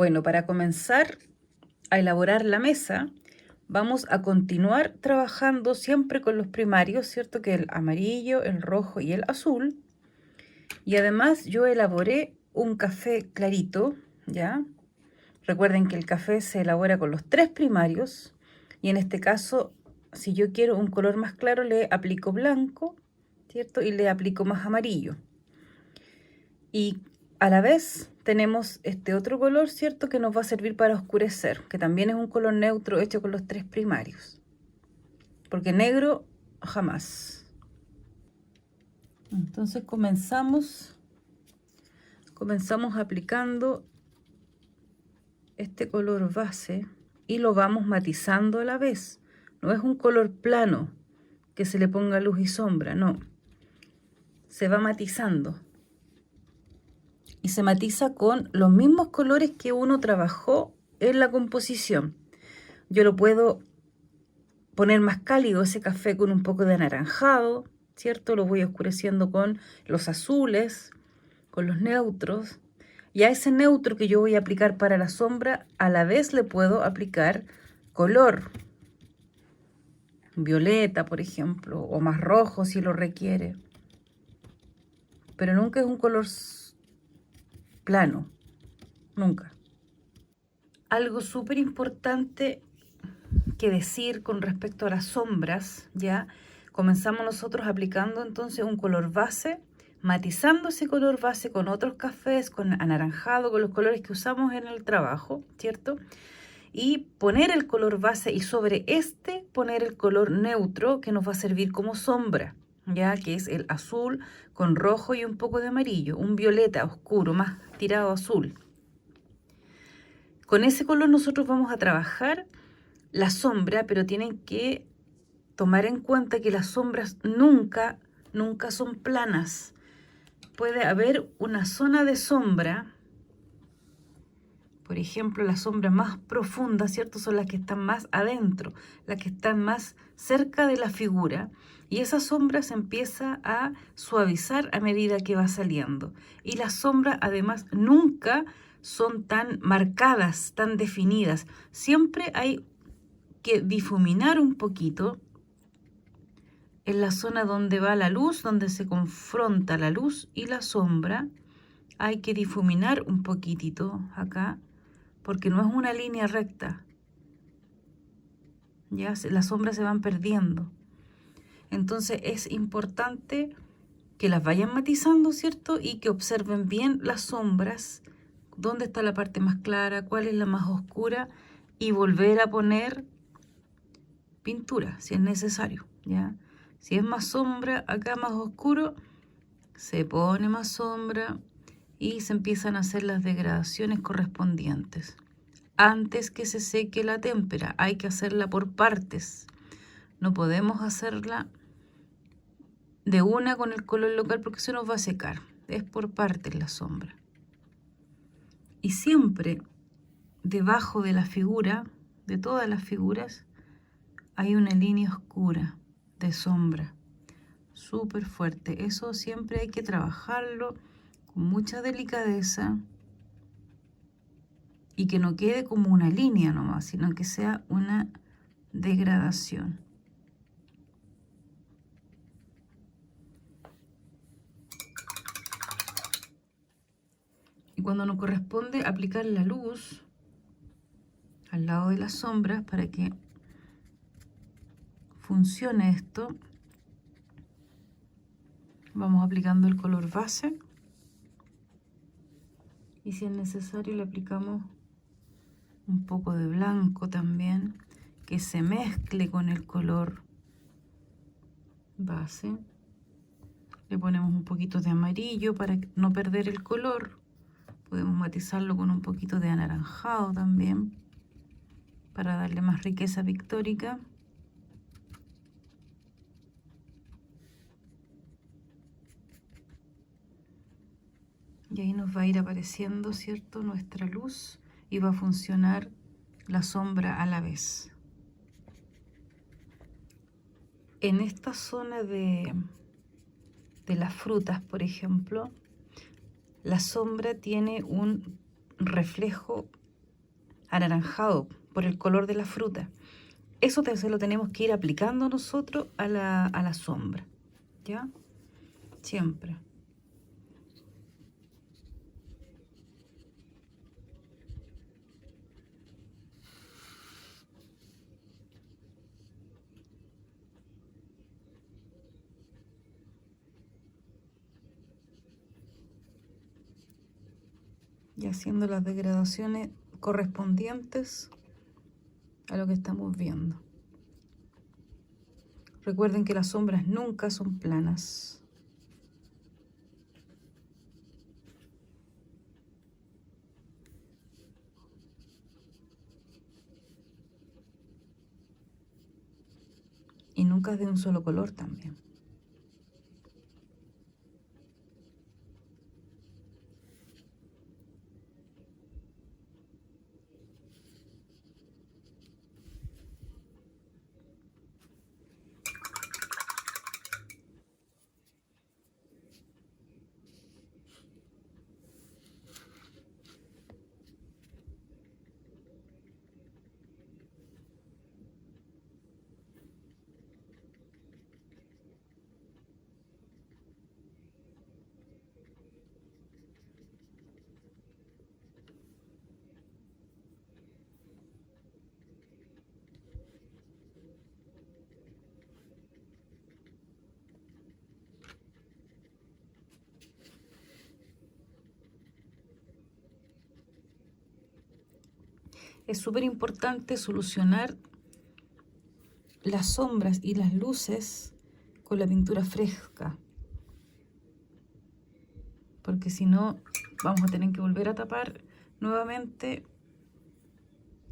Bueno, para comenzar a elaborar la mesa, vamos a continuar trabajando siempre con los primarios, ¿cierto? Que el amarillo, el rojo y el azul. Y además yo elaboré un café clarito, ¿ya? Recuerden que el café se elabora con los 3 primarios. Y en este caso, si yo quiero un color más claro, le aplico blanco, ¿cierto? Y le aplico más amarillo. Y a la vez tenemos este otro color, ¿cierto? Que nos va a servir para oscurecer, que también es un color neutro hecho con los 3 primarios. Porque negro jamás. Entonces comenzamos aplicando este color base y lo vamos matizando a la vez. No es un color plano que se le ponga luz y sombra, no. Se va matizando. Y se matiza con los mismos colores que uno trabajó en la composición. Yo lo puedo poner más cálido ese café con un poco de anaranjado, ¿cierto? Lo voy oscureciendo con los azules, con los neutros. Y a ese neutro que yo voy a aplicar para la sombra, a la vez le puedo aplicar color. Violeta, por ejemplo, o más rojo si lo requiere. Pero nunca es un color plano, nunca. Algo súper importante que decir con respecto a las sombras, ¿ya? Comenzamos nosotros aplicando entonces un color base, matizando ese color base con otros cafés, con anaranjado, con los colores que usamos en el trabajo, ¿cierto? Y poner el color base y sobre este poner el color neutro que nos va a servir como sombra, ya que es el azul con rojo y un poco de amarillo, un violeta oscuro, más tirado a azul. Con ese color nosotros vamos a trabajar la sombra, pero tienen que tomar en cuenta que las sombras nunca son planas. Puede haber una zona de sombra, por ejemplo, las sombras más profundas, ¿cierto? Son las que están más adentro, las que están más cerca de la figura. Y esa sombra se empieza a suavizar a medida que va saliendo. Y las sombras, además, nunca son tan marcadas, tan definidas. Siempre hay que difuminar un poquito en la zona donde va la luz, donde se confronta la luz y la sombra. Hay que difuminar un poquitito acá, porque no es una línea recta. Ya las sombras se van perdiendo. Entonces es importante que las vayan matizando, ¿cierto? Y que observen bien las sombras, dónde está la parte más clara, cuál es la más oscura, y volver a poner pintura si es necesario, ¿ya? Si es más sombra, acá más oscuro, se pone más sombra y se empiezan a hacer las degradaciones correspondientes. Antes que se seque la témpera, hay que hacerla por partes. No podemos hacerla de una con el color local porque se nos va a secar. Es por partes la sombra. Y siempre debajo de la figura, de todas las figuras, hay una línea oscura de sombra, súper fuerte. Eso siempre hay que trabajarlo con mucha delicadeza y que no quede como una línea nomás, sino que sea una degradación. Y cuando nos corresponde aplicar la luz al lado de las sombras para que funcione esto, vamos aplicando el color base y si es necesario le aplicamos un poco de blanco también, que se mezcle con el color base. Le ponemos un poquito de amarillo para no perder el color. Podemos matizarlo con un poquito de anaranjado también, para darle más riqueza pictórica. Y ahí nos va a ir apareciendo, ¿cierto?, nuestra luz y va a funcionar la sombra a la vez. En esta zona de las frutas, por ejemplo, la sombra tiene un reflejo anaranjado por el color de la fruta. Eso se lo tenemos que ir aplicando nosotros a la sombra, ¿ya? Siempre. Y haciendo las degradaciones correspondientes a lo que estamos viendo. Recuerden que las sombras nunca son planas. Y nunca es de un solo color también. Es súper importante solucionar las sombras y las luces con la pintura fresca, porque si no vamos a tener que volver a tapar nuevamente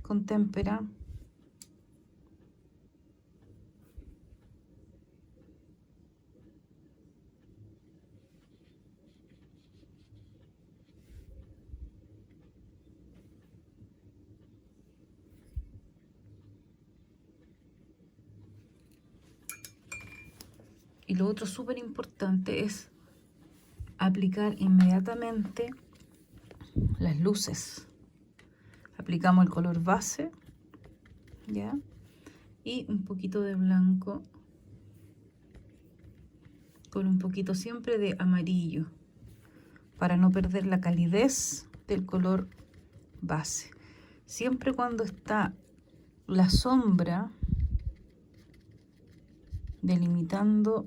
con témpera. Y lo otro súper importante es aplicar inmediatamente las luces. Aplicamos el color base, ¿ya? Y un poquito de blanco con un poquito siempre de amarillo para no perder la calidez del color base. Siempre cuando está la sombra delimitando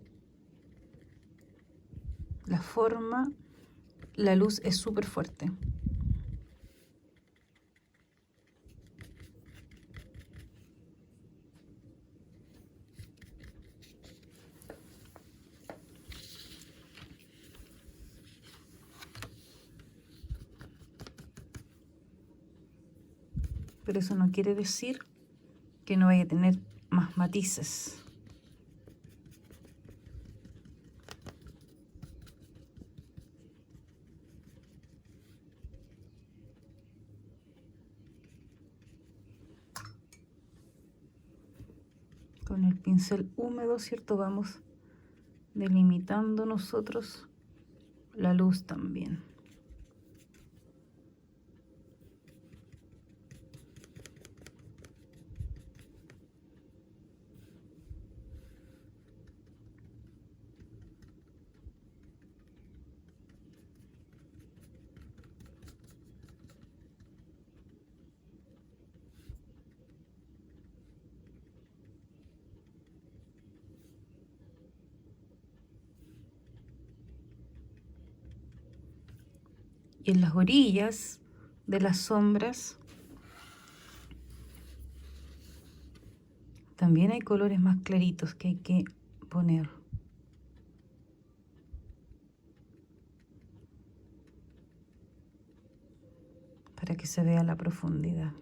la forma, la luz es súper fuerte. Pero eso no quiere decir que no vaya a tener más matices. Con el pincel húmedo, ¿cierto? Vamos delimitando nosotros la luz también. Y en las orillas de las sombras también hay colores más claritos que hay que poner. Para que se vea la profundidad.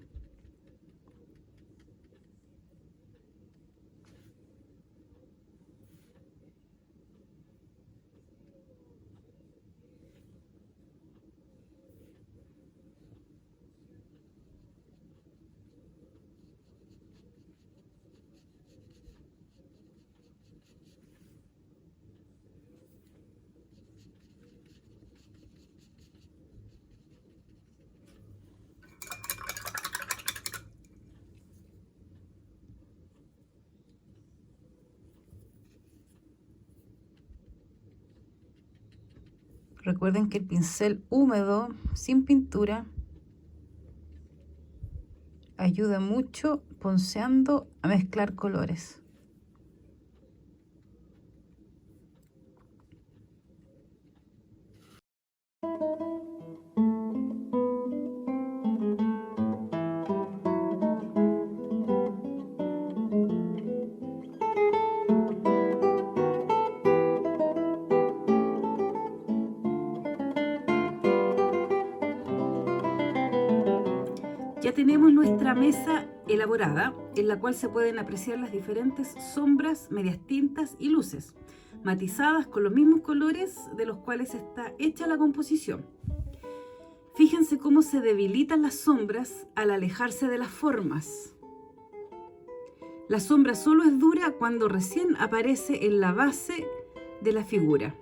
Recuerden que el pincel húmedo, sin pintura, ayuda mucho ponceando a mezclar colores. Ya tenemos nuestra mesa elaborada, en la cual se pueden apreciar las diferentes sombras, medias tintas y luces, matizadas con los mismos colores de los cuales está hecha la composición. Fíjense cómo se debilitan las sombras al alejarse de las formas. La sombra solo es dura cuando recién aparece en la base de la figura.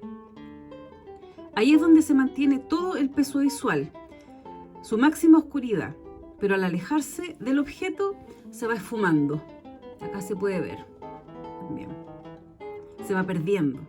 Ahí es donde se mantiene todo el peso visual, su máxima oscuridad, pero al alejarse del objeto se va esfumando. Acá se puede ver también. Se va perdiendo.